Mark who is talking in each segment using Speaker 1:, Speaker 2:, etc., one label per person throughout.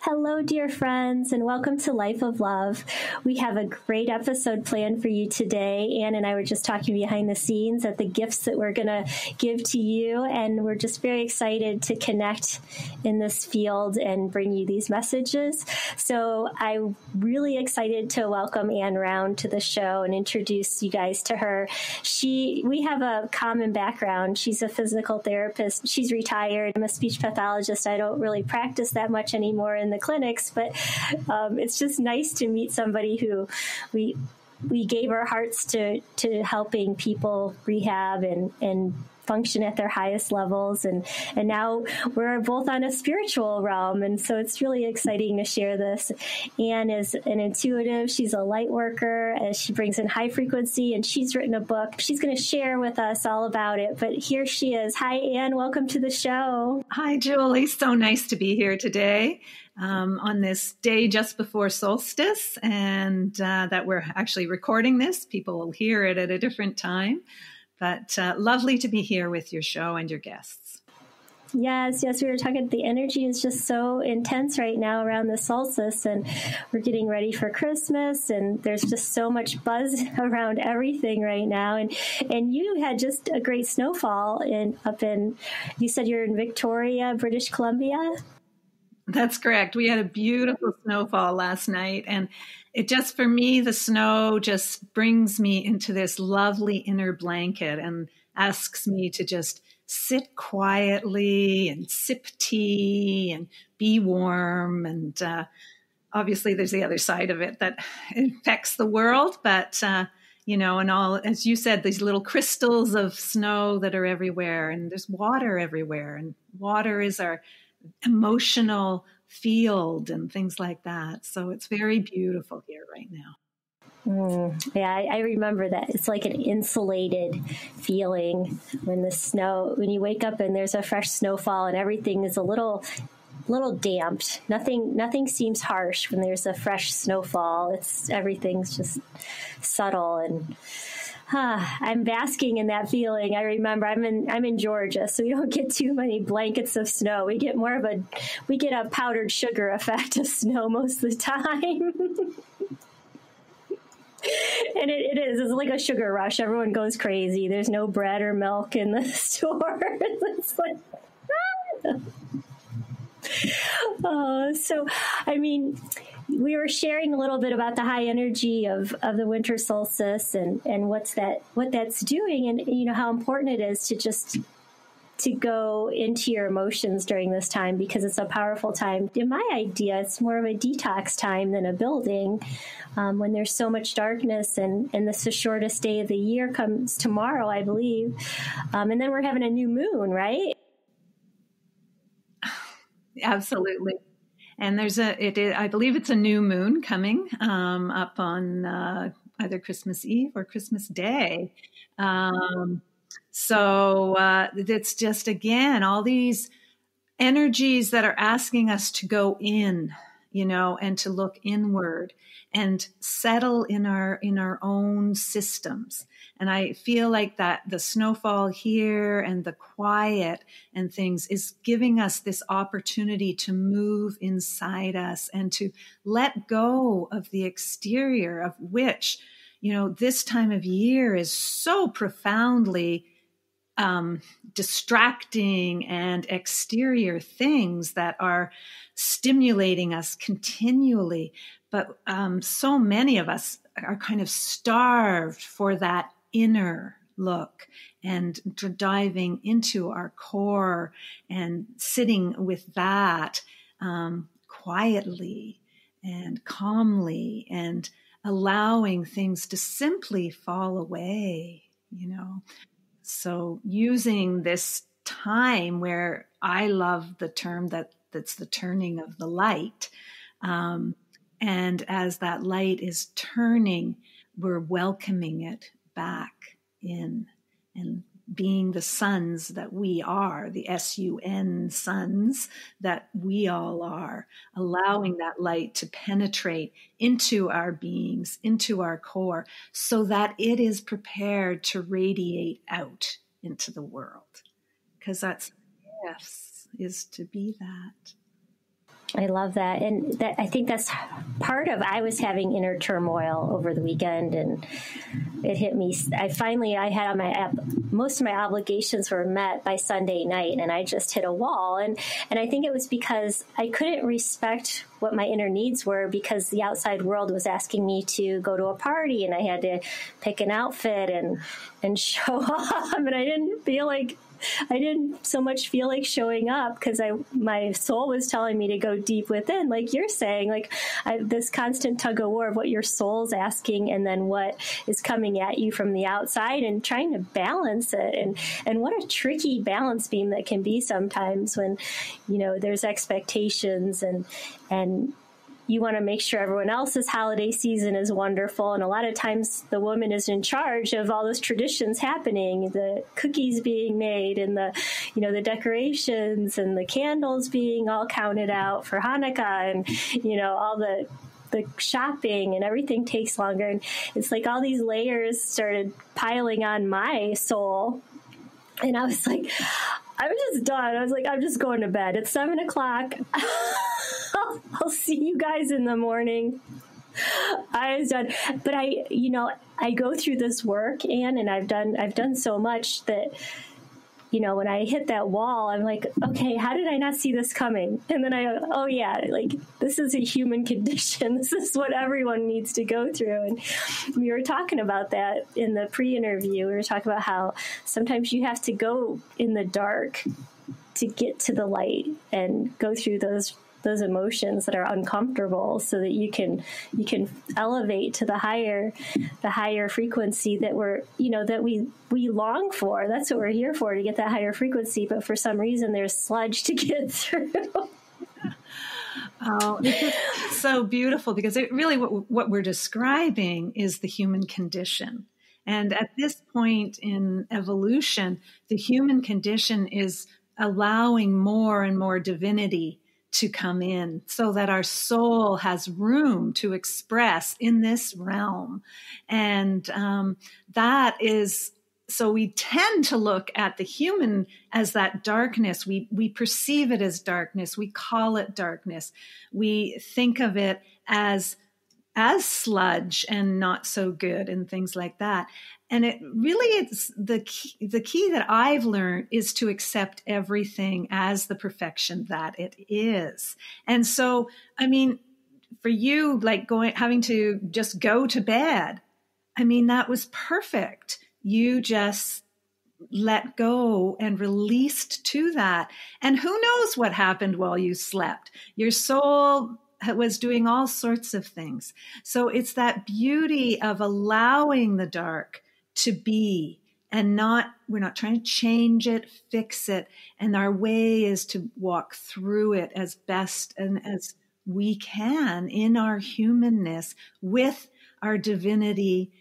Speaker 1: Hello, dear friends, and welcome to Life of Love. We have a great episode planned for you today. Anne and I were just talking behind the scenes at the gifts that we're going to give to you, and we're just very excited to connect in this field and bring you these messages. So I'm really excited to welcome Anne Round to the show and introduce you guys to her. We have a common background. She's a physical therapist. She's retired. I'm a speech pathologist. I don't really practice that much anymore in the clinics, but it's just nice to meet somebody who we gave our hearts to helping people rehab and function at their highest levels. And now we're both on a spiritual realm. And so it's really exciting to share this. Anne is an intuitive. She's a light worker, as she brings in high frequency, and she's written a book. She's going to share with us all about it. But here she is. Hi, Anne. Welcome to the show.
Speaker 2: Hi, Julie. So nice to be here today on this day just before solstice, and that we're actually recording this. People will hear it at a different time. But lovely to be here with your show and your guests.
Speaker 1: Yes, we were talking. The energy is just so intense right now around the solstice, and we're getting ready for Christmas, and there's just so much buzz around everything right now. And you had just a great snowfall you said you're in Victoria, British Columbia?
Speaker 2: That's correct. We had a beautiful snowfall last night, and it just, for me, the snow just brings me into this lovely inner blanket and asks me to just sit quietly and sip tea and be warm. And obviously there's the other side of it that infects the world, but and all, as you said, these little crystals of snow that are everywhere, and there's water everywhere, and water is our emotional field and things like that. So it's very beautiful here right now.
Speaker 1: Yeah, I remember that. It's like an insulated feeling when you wake up and there's a fresh snowfall and everything is a little damped. Nothing seems harsh when there's a fresh snowfall. Everything's just subtle, and I'm basking in that feeling. I remember I'm in Georgia, so we don't get too many blankets of snow. We get a powdered sugar effect of snow most of the time. And it's like a sugar rush. Everyone goes crazy. There's no bread or milk in the store. It's like, so, I mean, we were sharing a little bit about the high energy of the winter solstice and what that's doing, and how important it is to go into your emotions during this time, because it's a powerful time. In my idea, it's more of a detox time than a building. When there's so much darkness, and this is the shortest day of the year comes tomorrow, I believe, and then we're having a new moon, right?
Speaker 2: Absolutely. And I believe it's a new moon coming up on either Christmas Eve or Christmas Day. So it's just, again, all these energies that are asking us to go in, and to look inward and settle in our own systems. And I feel like that the snowfall here and the quiet and things is giving us this opportunity to move inside us and to let go of the exterior, of which, this time of year is so profoundly distracting and exterior things that are stimulating us continually. But so many of us are kind of starved for that inner look and diving into our core and sitting with that quietly and calmly and allowing things to simply fall away, So using this time, where I love the term that's the turning of the light, and as that light is turning, we're welcoming it back in and being the sons that we are, the SUN sons that we all are, allowing that light to penetrate into our beings, into our core, so that it is prepared to radiate out into the world. Because that's, yes, is to be that.
Speaker 1: I love that. And that, I think that's part of, I was having inner turmoil over the weekend, and it hit me. I had on my app, most of my obligations were met by Sunday night, and I just hit a wall. And I think it was because I couldn't respect what my inner needs were, because the outside world was asking me to go to a party, and I had to pick an outfit and show up. And I didn't so much feel like showing up, because my soul was telling me to go deep within, like you're saying, this constant tug of war of what your soul's asking and then what is coming at you from the outside, and trying to balance it. And what a tricky balance beam that can be sometimes when, there's expectations and you want to make sure everyone else's holiday season is wonderful. And a lot of times the woman is in charge of all those traditions happening, the cookies being made and the decorations and the candles being all counted out for Hanukkah, and, all the shopping, and everything takes longer. And it's like all these layers started piling on my soul. And I was like, I was just done. I was like, I'm just going to bed. It's 7:00. I'll see you guys in the morning. I was done. But I go through this work, Anne, and I've done so much that, when I hit that wall, I'm like, okay, how did I not see this coming? And then oh yeah, this is a human condition. This is what everyone needs to go through. And we were talking about that in the pre-interview. We were talking about how sometimes you have to go in the dark to get to the light and go through those emotions that are uncomfortable, so that you can elevate to the higher frequency that we long for. That's what we're here for, to get that higher frequency. But for some reason, there's sludge to get through.
Speaker 2: Oh, it's so beautiful, because it really, what we're describing is the human condition. And at this point in evolution, the human condition is allowing more and more divinity to come in, so that our soul has room to express in this realm. And that is, so we tend to look at the human as that darkness. We perceive it as darkness. We call it darkness. We think of it as sludge and not so good and things like that. And it really is the key that I've learned is to accept everything as the perfection that it is. And so, I mean, for you, having to just go to bed, I mean, that was perfect. You just let go and released to that. And who knows what happened while you slept? Your soul was doing all sorts of things. So it's that beauty of allowing the dark to be, and we're not trying to change it, fix it. And our way is to walk through it as best and as we can in our humanness, with our divinity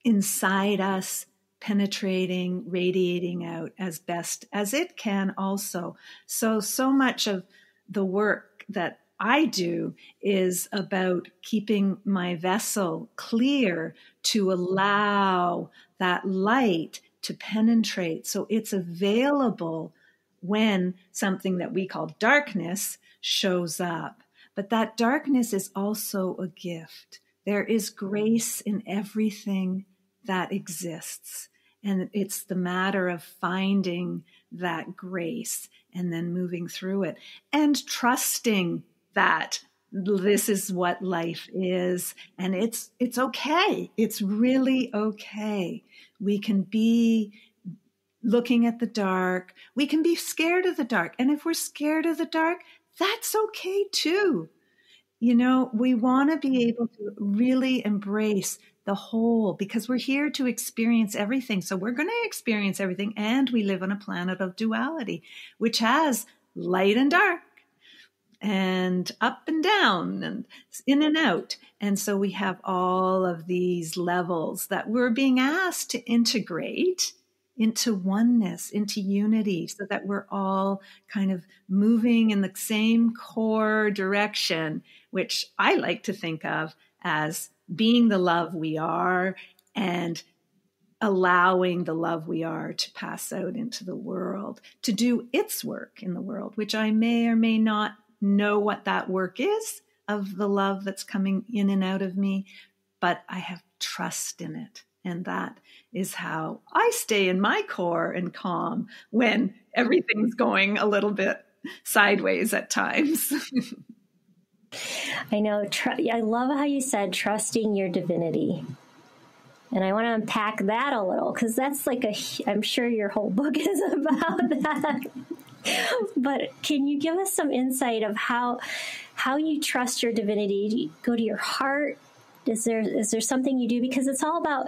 Speaker 2: inside us, penetrating, radiating out as best as it can also. So much of the work that I do is about keeping my vessel clear to allow that light to penetrate, so it's available when something that we call darkness shows up. But that darkness is also a gift. There is grace in everything that exists. And it's the matter of finding that grace and then moving through it and trusting that this is what life is. And it's okay. It's really okay. We can be looking at the dark. We can be scared of the dark. And if we're scared of the dark, that's okay too. We want to be able to really embrace the whole, because we're here to experience everything. So we're going to experience everything. And we live on a planet of duality, which has light and dark, and up and down, and in and out. And so we have all of these levels that we're being asked to integrate into oneness, into unity, so that we're all kind of moving in the same core direction, which I like to think of as being the love we are and allowing the love we are to pass out into the world, to do its work in the world, which I may or may not know what that work is of the love that's coming in and out of me, but I have trust in it. And that is how I stay in my core and calm when everything's going a little bit sideways at times.
Speaker 1: I know. I love how you said trusting your divinity. And I want to unpack that a little, because that's like I'm sure your whole book is about that. But can you give us some insight of how you trust your divinity? Do you go to your heart? Is there something you do? Because it's all about,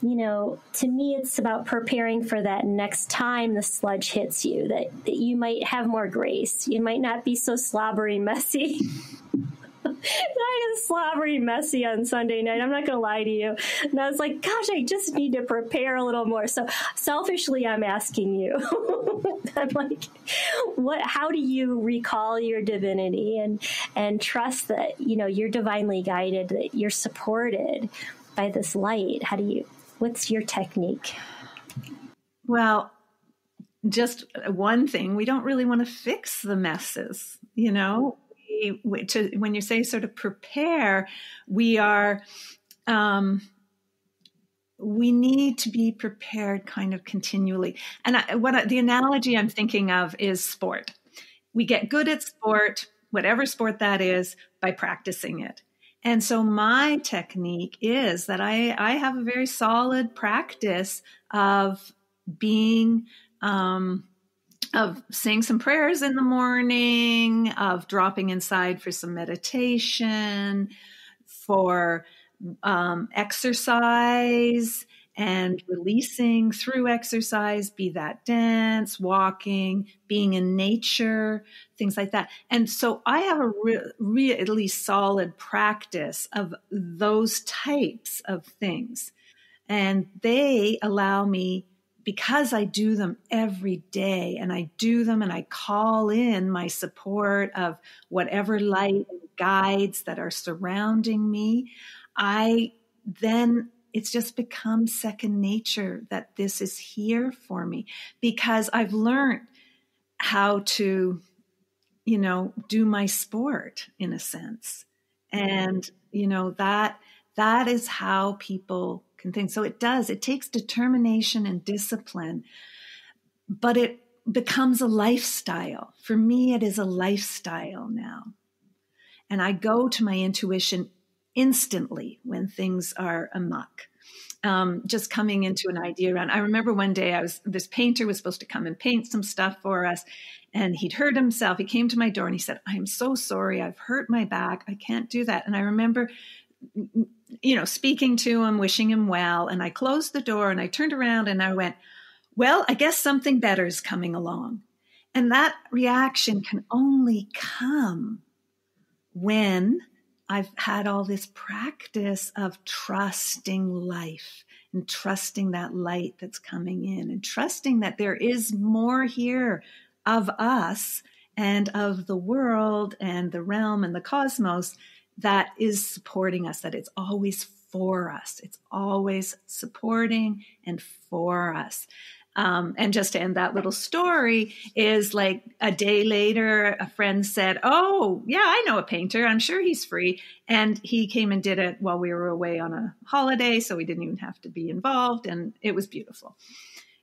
Speaker 1: to me, it's about preparing for that next time the sludge hits you, that you might have more grace. You might not be so slobbery messy. I was slobbery messy on Sunday night. I'm not going to lie to you. And I was like, gosh, I just need to prepare a little more. So selfishly, I'm asking you. I'm like, how do you recall your divinity and trust that, you're divinely guided, that you're supported by this light? What's your technique?
Speaker 2: Well, just one thing, we don't really want to fix the messes, when you say sort of prepare, we need to be prepared kind of continually. And the analogy I'm thinking of is sport. We get good at sport, whatever sport that is, by practicing it. And so my technique is that I have a very solid practice of being, of saying some prayers in the morning, of dropping inside for some meditation, for exercise and releasing through exercise, be that dance, walking, being in nature, things like that. And so I have a really solid practice of those types of things. And they allow me, because I do them every day, and I do them and I call in my support of whatever light and guides that are surrounding me, it's just become second nature that this is here for me, because I've learned how to, do my sport in a sense. And, that is how people can think. So it takes determination and discipline, but it becomes a lifestyle. For me, it is a lifestyle now. And I go to my intuition instantly when things are amok. Just coming into an idea around. I remember one day this painter was supposed to come and paint some stuff for us, and he'd hurt himself. He came to my door and he said, "I'm so sorry. I've hurt my back. I can't do that." And I remember, speaking to him, wishing him well. And I closed the door and I turned around and I went, "Well, I guess something better is coming along." And that reaction can only come when I've had all this practice of trusting life and trusting that light that's coming in and trusting that there is more here of us and of the world and the realm and the cosmos that is supporting us, that it's always for us. It's always supporting and for us. And just to end that little story is like a day later, a friend said, "Oh, yeah, I know a painter. I'm sure he's free." And he came and did it while we were away on a holiday, so we didn't even have to be involved. And it was beautiful.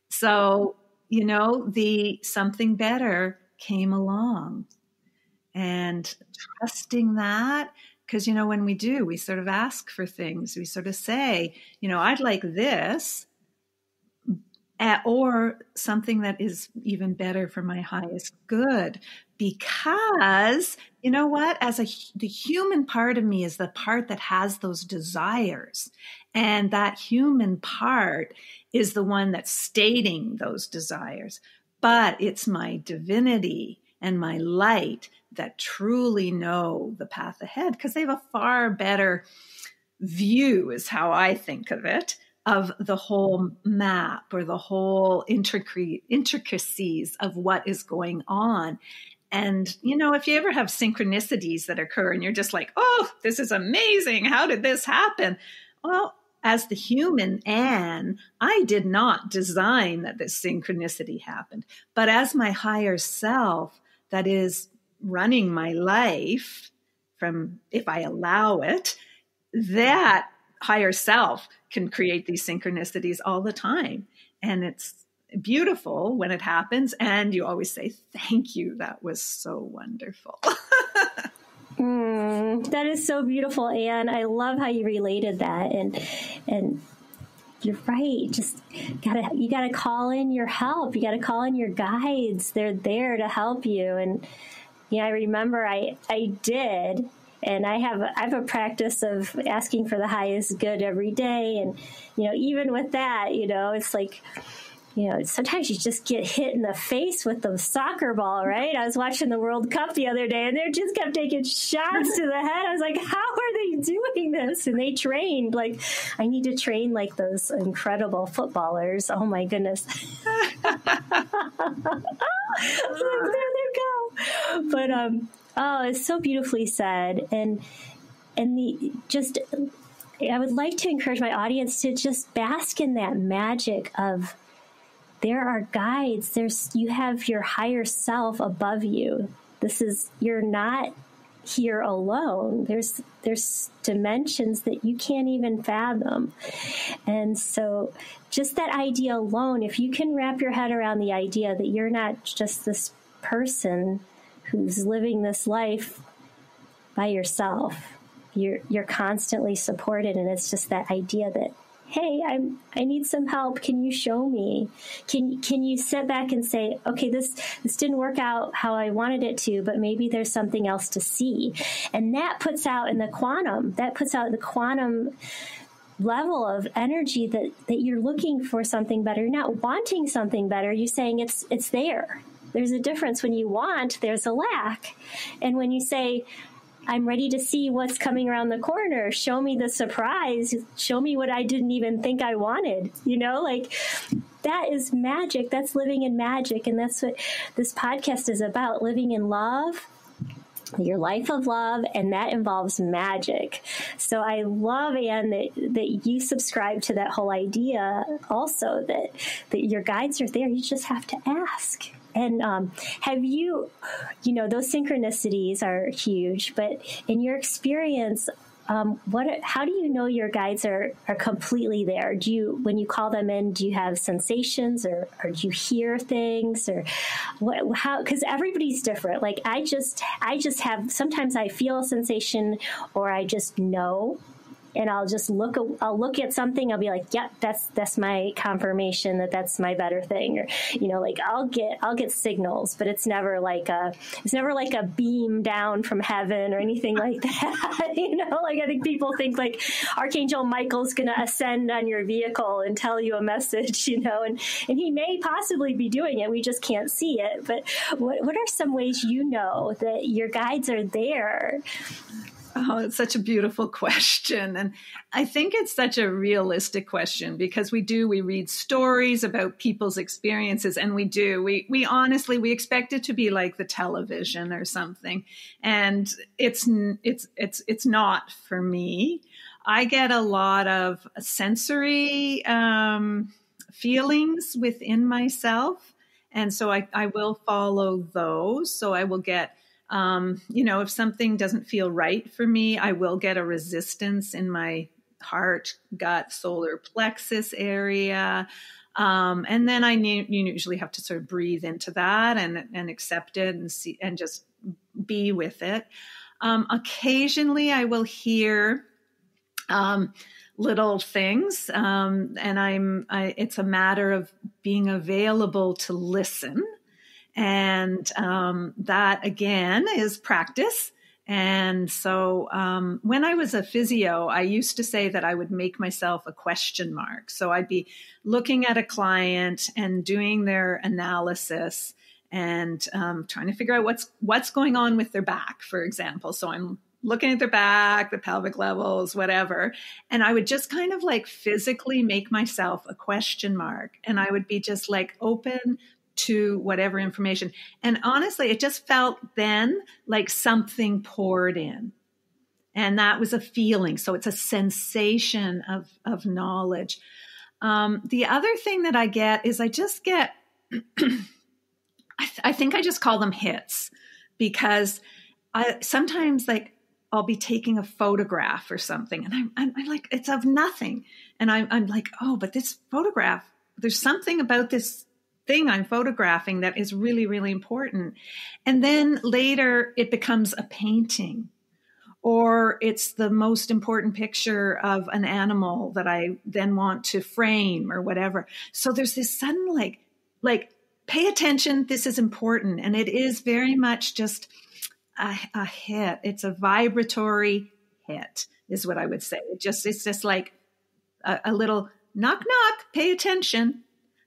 Speaker 2: So, the something better came along, and trusting that. Because, when we do, we sort of ask for things. We sort of say, "I'd like this," or something that is even better for my highest good. Because, what? The human part of me is the part that has those desires. And that human part is the one that's stating those desires. But it's my divinity and my light that truly know the path ahead, because they have a far better view, is how I think of it, of the whole map or the whole intricacies of what is going on. And, if you ever have synchronicities that occur and you're just like, "Oh, this is amazing. How did this happen?" Well, as the human Anne, I did not design that this synchronicity happened. But as my higher self, that is, running my life from, if I allow it, that higher self can create these synchronicities all the time. And it's beautiful when it happens. And you always say, thank you. That was so wonderful.
Speaker 1: That is so beautiful, Anne. I love how you related that. And you're right. Just you gotta call in your help. You gotta call in your guides. They're there to help you. And I remember I did, and I have a practice of asking for the highest good every day. And even with that, it's like, sometimes you just get hit in the face with the soccer ball, right? I was watching the World Cup the other day, and they just kept taking shots to the head. I was like, how are they doing this? And they trained. Like, I need to train like those incredible footballers. Oh, my goodness. There they go. But, it's so beautifully said. And I would like to encourage my audience to just bask in that magic of, there are guides. You have your higher self above you. You're not here alone. There's dimensions that you can't even fathom. And so just that idea alone, if you can wrap your head around the idea that you're not just this person who's living this life by yourself, you're constantly supported. And it's just that idea that, hey, I need some help. Can you show me? Can you sit back and say, okay, this didn't work out how I wanted it to, but maybe there's something else to see. And that puts out in the quantum level of energy that you're looking for something better. You're not wanting something better. You're saying it's there. There's a difference. When you want, there's a lack. And when you say, I'm ready to see what's coming around the corner. Show me the surprise. Show me what I didn't even think I wanted. That is magic. That's living in magic. And that's what this podcast is about, living in love, your life of love, and that involves magic. So I love, Anne, that you subscribe to that whole idea also, that your guides are there. You just have to ask. And have you, those synchronicities are huge, but in your experience, how do you know your guides are completely there? When you call them in, do you have sensations or do you hear things, or how, because everybody's different. Like I just have, sometimes I feel a sensation or I just know. And I'll look at something. I'll be like, yep, that's my confirmation that's my better thing. Or, I'll get signals, but it's never like a beam down from heaven or anything like that. I think people think like Archangel Michael's going to ascend on your vehicle and tell you a message, and he may possibly be doing it. We just can't see it. But what are some ways that your guides are there?
Speaker 2: Oh, it's such a beautiful question. And I think it's such a realistic question because we read stories about people's experiences, and we honestly, we expect it to be like the television or something. And it's not for me. I get a lot of sensory feelings within myself. And so I will follow those. So I will get, if something doesn't feel right for me, I will get a resistance in my heart, gut, solar plexus area. And then I usually have to sort of breathe into that and accept it and see and just be with it. Occasionally I will hear little things, and it's a matter of being available to listen. And that, again, is practice. And so when I was a physio, I used to say that I would make myself a question mark. So I'd be looking at a client and doing their analysis and trying to figure out what's going on with their back, for example. So I'm looking at their back, the pelvic levels, whatever. And I would just kind of like physically make myself a question mark. And I would be just like open to whatever information. And honestly, it just felt then like something poured in. And that was a feeling. So it's a sensation of knowledge. The other thing that I get is I just get, I think I just call them hits. because I sometimes like I'll be taking a photograph or something, and I'm like, it's of nothing, and I'm like, oh, but this photograph, there's something about this thing I'm photographing that is really, really important. And then later it becomes a painting, or it's the most important picture of an animal that I then want to frame or whatever. So there's this sudden like pay attention, this is important. And it is very much just a hit. It's a vibratory hit is what I would say. It's just like a little knock, knock, pay attention.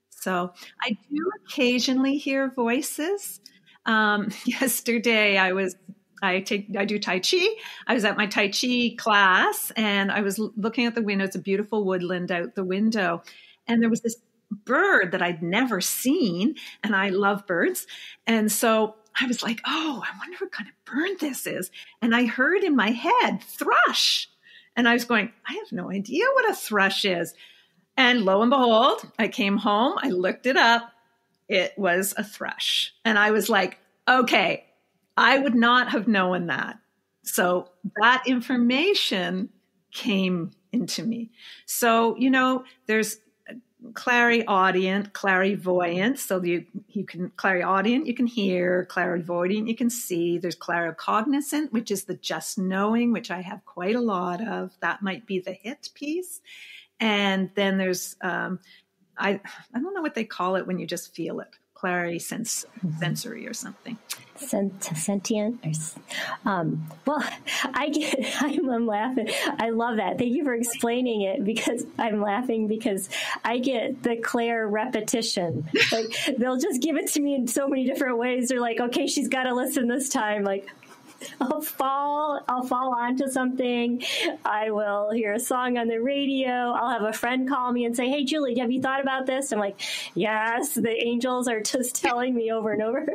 Speaker 2: So I do occasionally hear voices. Yesterday I do Tai Chi. I was at my Tai Chi class and I was looking at the window. It's a beautiful woodland out the window. And there was this bird that I'd never seen. And I love birds. And so I was like, oh, I wonder what kind of bird this is. And I heard in my head, thrush. And I was going, I have no idea what a thrush is. And lo and behold, I came home, I looked it up. It was a thrush. And I was like, okay, I would not have known that. So that information came into me. So, there's clairaudient, clairvoyant. So you can clairaudient, you can hear, clairvoyant, you can see. There's claircognizant, which is the just knowing, which I have quite a lot of. That might be the hit piece. And then there's, I don't know what they call it when you just feel it, sensory or something.
Speaker 1: Sentient. Well, I'm laughing. I love that. Thank you for explaining it, because I'm laughing because I get the Claire repetition. Like they'll just give it to me in so many different ways. They're like, okay, she's got to listen this time. Like, I'll fall onto something. I will hear a song on the radio. I'll have a friend call me and say, hey, Julie, have you thought about this? I'm like, yes, the angels are just telling me over and over.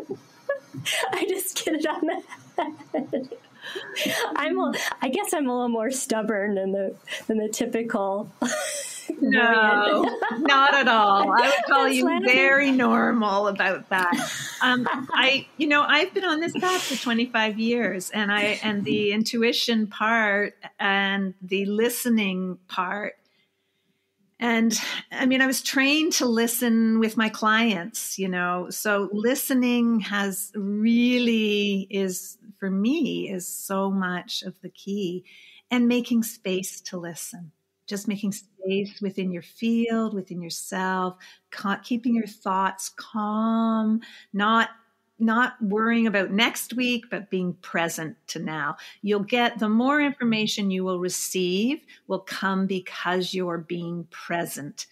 Speaker 1: I just get it on the head. I guess I'm a little more stubborn than the typical.
Speaker 2: No, not at all. I would call you very normal about that. I've been on this path for 25 years, and the intuition part and the listening part. And I mean, I was trained to listen with my clients, so listening for me is so much of the key, and making space to listen. Just making space within your field, within yourself, keeping your thoughts calm, not worrying about next week, but being present to now. You'll get the more information you will receive will come because you're being present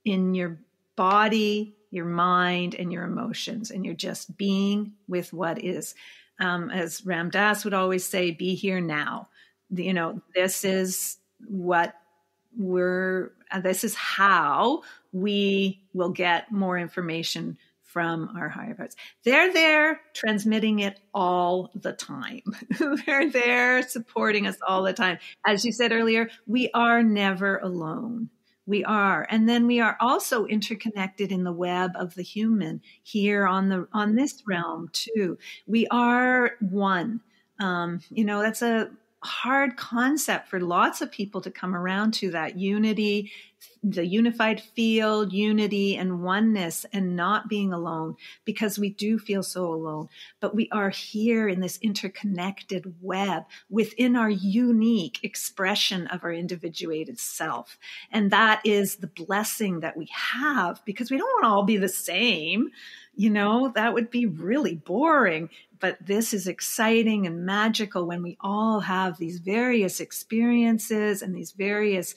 Speaker 2: in your body, your mind, and your emotions, and you're just being with what is. As Ram Dass would always say, be here now. This is this is how we will get more information from our higher parts. They're there transmitting it all the time. They're there supporting us all the time. As you said earlier, we are never alone. We are. And then we are also interconnected in the web of the human here on this realm too. We are one. That's a hard concept for lots of people to come around to, that unity, the unified field, unity and oneness, and not being alone, because we do feel so alone. But we are here in this interconnected web within our unique expression of our individuated self. And that is the blessing that we have, because we don't want to all be the same. That would be really boring. But this is exciting and magical when we all have these various experiences and these various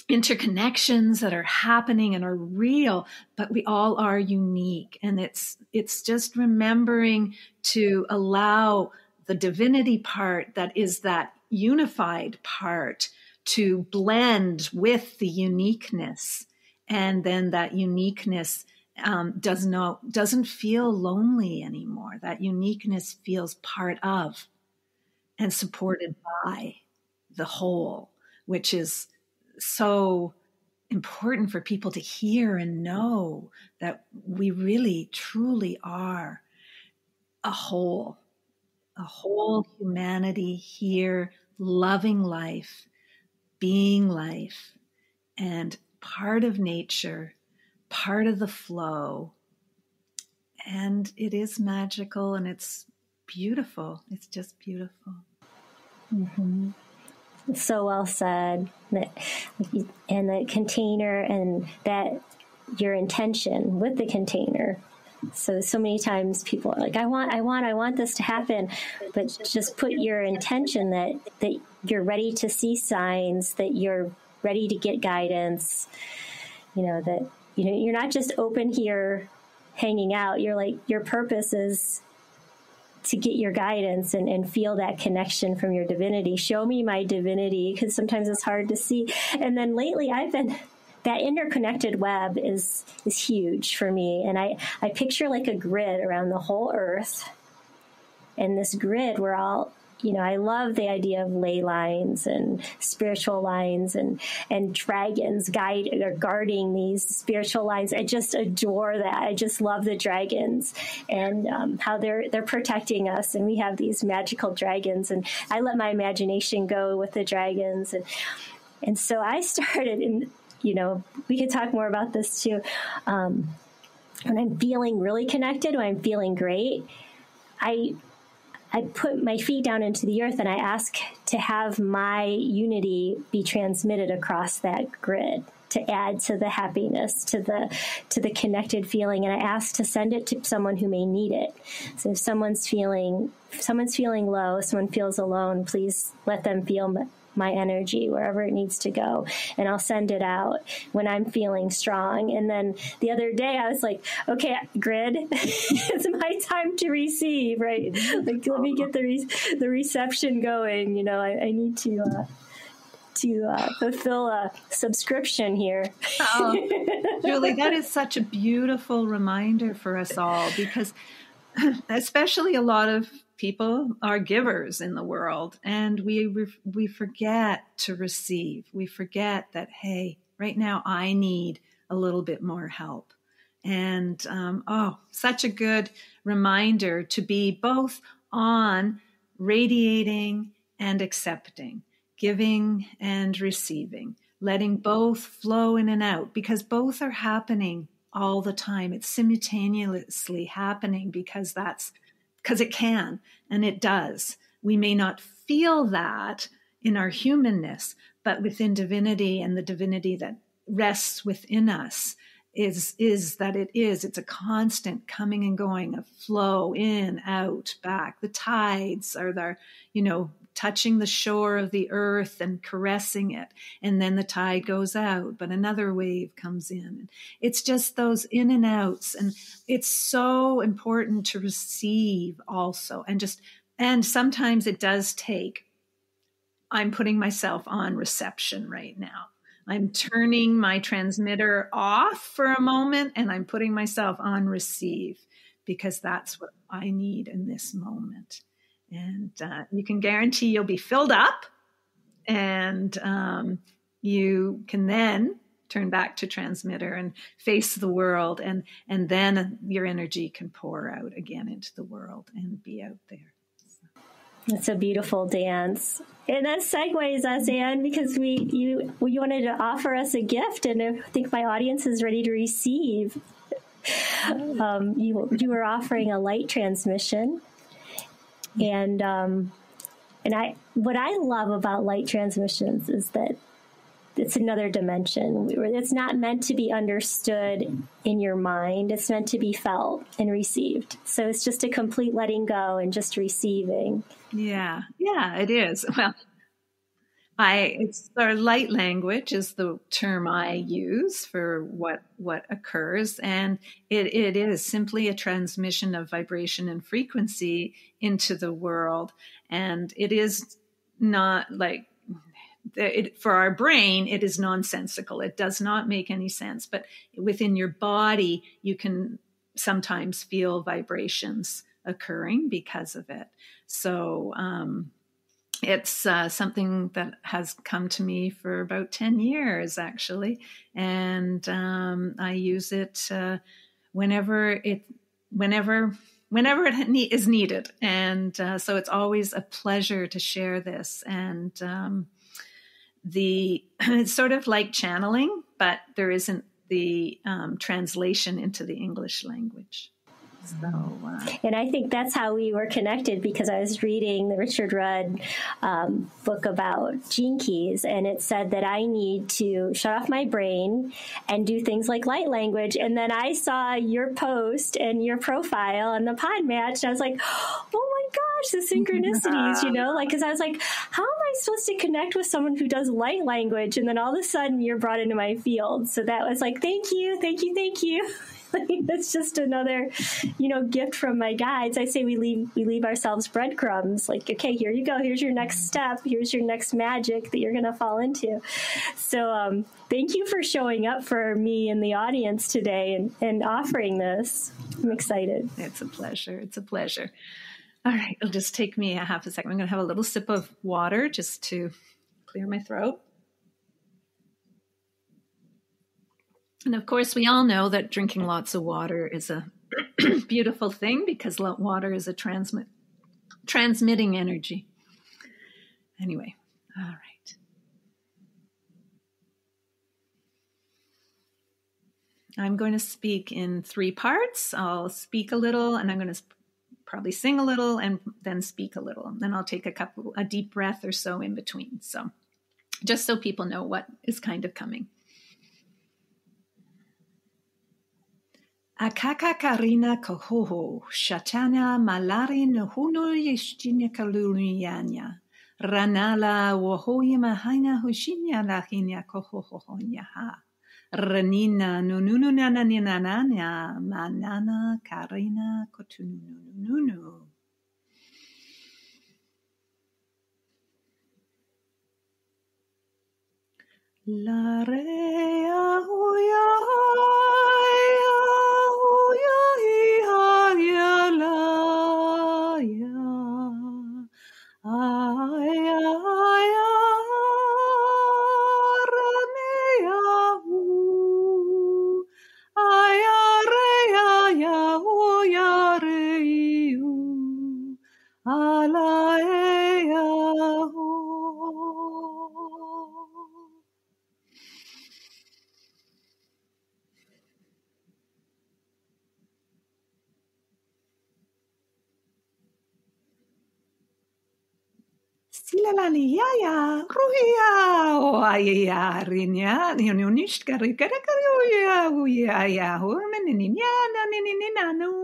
Speaker 2: interconnections that are happening and are real, but we all are unique. And it's just remembering to allow the divinity part, that is that unified part, to blend with the uniqueness. And then that uniqueness doesn't feel lonely anymore. That uniqueness feels part of and supported by the whole, which is so important for people to hear and know, that we really, truly are a whole humanity here, loving life, being life, and part of nature, part of the flow. And it is magical and it's beautiful. It's just beautiful.
Speaker 1: Mm-hmm. So well said. And the container, and that your intention with the container. So many times people are like, I want this to happen, but just put your intention that you're ready to see signs, that you're ready to get guidance, that, you're not just open here hanging out. You're like, your purpose is to get your guidance and feel that connection from your divinity. Show me my divinity, because sometimes it's hard to see. And then lately that interconnected web is huge for me. And I picture like a grid around the whole earth. And this grid, we're all, I love the idea of ley lines and spiritual lines and dragons guarding these spiritual lines. I just adore that. I just love the dragons and how they're protecting us. And we have these magical dragons, and I let my imagination go with the dragons. And so I started we could talk more about this too. When I'm feeling really connected, when I'm feeling great, I put my feet down into the earth and I ask to have my unity be transmitted across that grid, to add to the happiness, to the connected feeling. And I ask to send it to someone who may need it. So if someone's feeling low, someone feels alone, please let them feel my energy wherever it needs to go, and I'll send it out when I'm feeling strong. And then the other day I was like, okay, grid, it's my time to receive, right? Like, let me get the reception going. I need to fulfill a subscription here.
Speaker 2: Oh, Julie, that is such a beautiful reminder for us all, because especially a lot of people are givers in the world, and we forget to receive. We forget that, hey, right now I need a little bit more help. And such a good reminder to be both on radiating and accepting, giving and receiving, letting both flow in and out, because both are happening all the time. It's simultaneously happening because it can, and it does. We may not feel that in our humanness, but within divinity, and the divinity that rests within us is that it's a constant coming and going, a flow in, out, back. The tides are there, touching the shore of the earth and caressing it. And then the tide goes out, but another wave comes in. It's just those in and outs. And it's so important to receive also. And sometimes it does take, I'm putting myself on reception right now. I'm turning my transmitter off for a moment and I'm putting myself on receive, because that's what I need in this moment. And you can guarantee you'll be filled up, and you can then turn back to transmitter and face the world, and then your energy can pour out again into the world and be out there.
Speaker 1: It's a beautiful dance. And that segues us, Anne, because you wanted to offer us a gift, and I think my audience is ready to receive. You were offering a light transmission. And what I love about light transmissions is that it's another dimension. It's not meant to be understood in your mind. It's meant to be felt and received. So it's just a complete letting go and just receiving.
Speaker 2: Yeah, it is. Well, it's our light language is the term I use for what occurs. And it is simply a transmission of vibration and frequency into the world. And it is not like, for our brain, it is nonsensical. It does not make any sense. But within your body, you can sometimes feel vibrations occurring because of it. So, it's something that has come to me for about 10 years, actually. And I use it whenever whenever it is needed. And so it's always a pleasure to share this. And it's sort of like channeling, but there isn't the translation into the English language. So,
Speaker 1: and I think that's how we were connected, because I was reading the Richard Rudd book about gene keys, and it said that I need to shut off my brain and do things like light language. And then I saw your post and your profile on the Pod Match, and I was like, oh my gosh, the synchronicities, because I was like, how am I supposed to connect with someone who does light language? And then all of a sudden you're brought into my field. So that was like, thank you. That's just another, gift from my guides. I say we leave ourselves breadcrumbs. Like, okay, here you go. Here's your next step. Here's your next magic that you're going to fall into. So thank you for showing up for me in the audience today and offering this. I'm excited.
Speaker 2: It's a pleasure. It's a pleasure. All right. It'll just take me a half a second. I'm going to have a little sip of water just to clear my throat. And of course, we all know that drinking lots of water is a beautiful thing, because water is a transmitting energy. Anyway, all right. I'm going to speak in 3 parts. I'll speak a little, and I'm going to probably sing a little, and then speak a little. Then I'll take a deep breath or so in between. So just so people know what is kind of coming. Akaka karina kohoho, shatana malari nahuno yishtinya kaluluyanya, ranala wohoya mahina hushinya lahinya kohohonya ha, ranina nununananananya, manana karina kotunununu. La rea huya. Silalaniya, ruhiya, oaya, rinya, nionishkari, karakaruya, uya, hormeniniya, nanininu,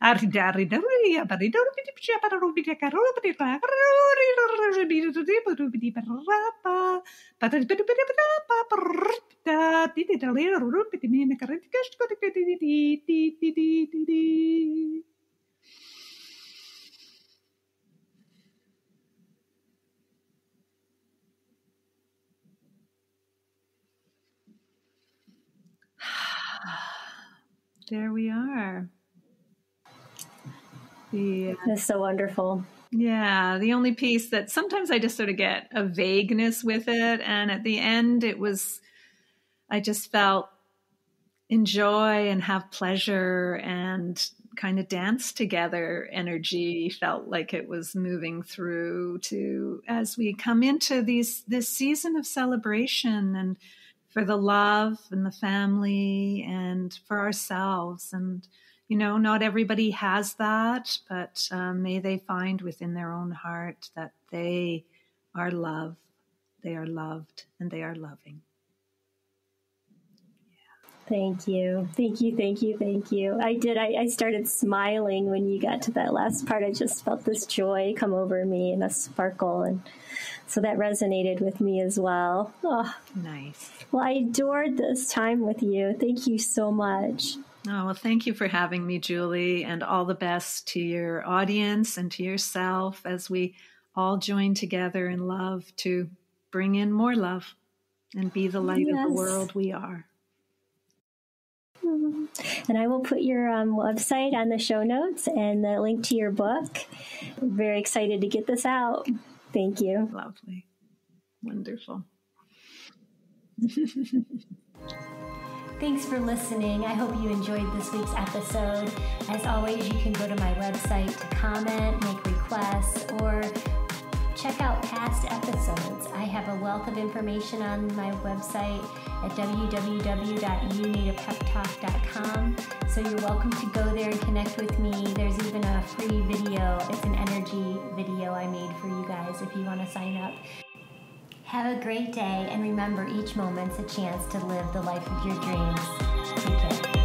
Speaker 2: aridaruya, baridorupitipia, pararupita, karupita, karurupita, there we are.
Speaker 1: That's so wonderful.
Speaker 2: Yeah, the only piece that sometimes I just sort of get a vagueness with it. And at the end, I just felt enjoy and have pleasure and kind of dance together energy. Felt like it was moving through to, as we come into this season of celebration, and for the love and the family and for ourselves. And, not everybody has that, but may they find within their own heart that they are loved, they are loved, and they are loving.
Speaker 1: Thank you. I started smiling when you got to that last part. I just felt this joy come over me and a sparkle. And so that resonated with me as well. Oh,
Speaker 2: nice.
Speaker 1: Well, I adored this time with you. Thank you so much.
Speaker 2: Oh, well, thank you for having me, Julie, and all the best to your audience and to yourself as we all join together in love to bring in more love and be the light of the world we are.
Speaker 1: And I will put your website on the show notes and the link to your book. I'm very excited to get this out. Thank you.
Speaker 2: Lovely. Wonderful.
Speaker 1: Thanks for listening. I hope you enjoyed this week's episode. As always, you can go to my website to comment, make requests, or check out past episodes. I have a wealth of information on my website at www.youneedapeptalk.com. So you're welcome to go there and connect with me. There's even a free video. It's an energy video I made for you guys if you want to sign up. Have a great day, and remember, each moment's a chance to live the life of your dreams. Take care.